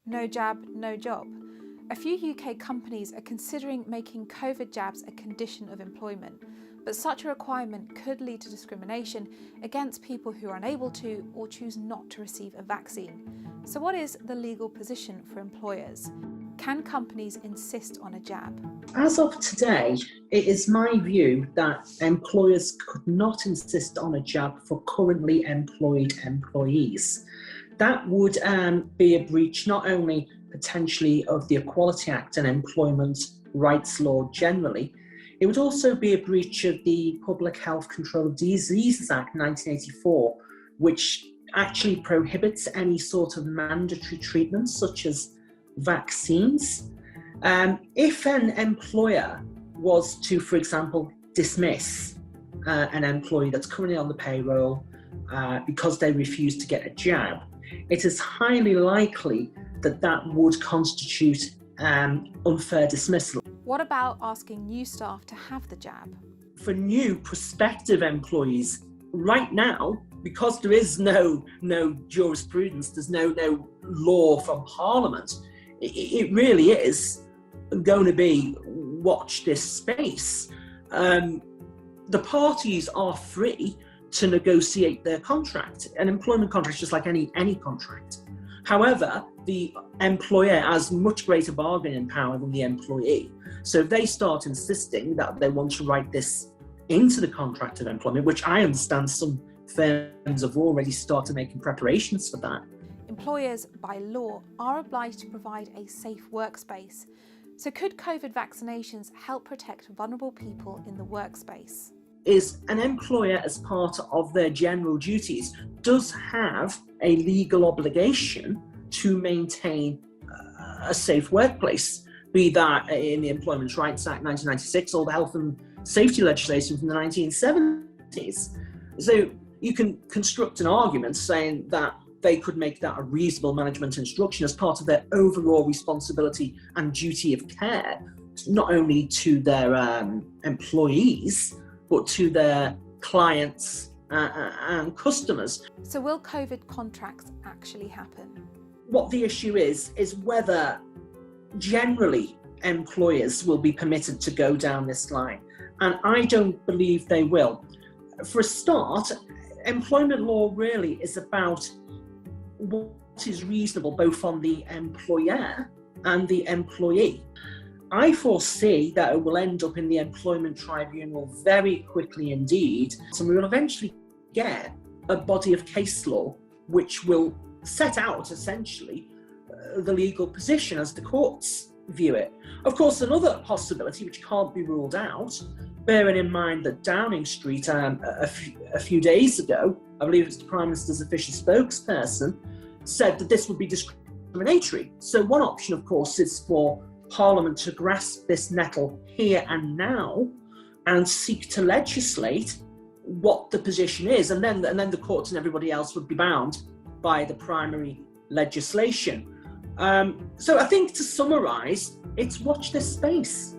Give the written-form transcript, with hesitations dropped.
No jab, no job. A few UK companies are considering making COVID jabs a condition of employment, but such a requirement could lead to discrimination against people who are unable to or choose not to receive a vaccine. So what is the legal position for employers? Can companies insist on a jab? As of today, it is my view that employers could not insist on a jab for currently employed employees. That would be a breach not only potentially of the Equality Act and employment rights law generally, it would also be a breach of the Public Health Control of Diseases Act 1984, which actually prohibits any sort of mandatory treatments such as vaccines. If an employer was to, for example, dismiss an employee that's currently on the payroll because they refuse to get a jab, it is highly likely that that would constitute unfair dismissal. What about asking new staff to have the jab? For new prospective employees, right now, because there is no jurisprudence, there's no law from Parliament, it really is going to be watch this space. The parties are free to negotiate their contract. An employment contract is just like any contract. However, the employer has much greater bargaining power than the employee. So if they start insisting that they want to write this into the contract of employment, which I understand some firms have already started making preparations for that. Employers, by law, are obliged to provide a safe workspace. So could COVID vaccinations help protect vulnerable people in the workspace? Is an employer, as part of their general duties, does have a legal obligation to maintain a safe workplace, be that in the Employment Rights Act 1996 or the health and safety legislation from the 1970s. So you can construct an argument saying that they could make that a reasonable management instruction as part of their overall responsibility and duty of care, not only to their employees, but to their clients and customers. So will COVID contracts actually happen? What the issue is whether generally employers will be permitted to go down this line. And I don't believe they will. For a start, employment law really is about what is reasonable both on the employer and the employee. I foresee that it will end up in the employment tribunal very quickly indeed, and we will eventually get a body of case law which will set out essentially the legal position as the courts view it. Of course, another possibility which can't be ruled out, bearing in mind that Downing Street a few days ago, I believe it's the Prime Minister's official spokesperson, said that this would be discriminatory. So one option, of course, is for Parliament to grasp this nettle here and now and seek to legislate what the position is, and then the courts and everybody else would be bound by the primary legislation. So I think, to summarise, it's watch this space.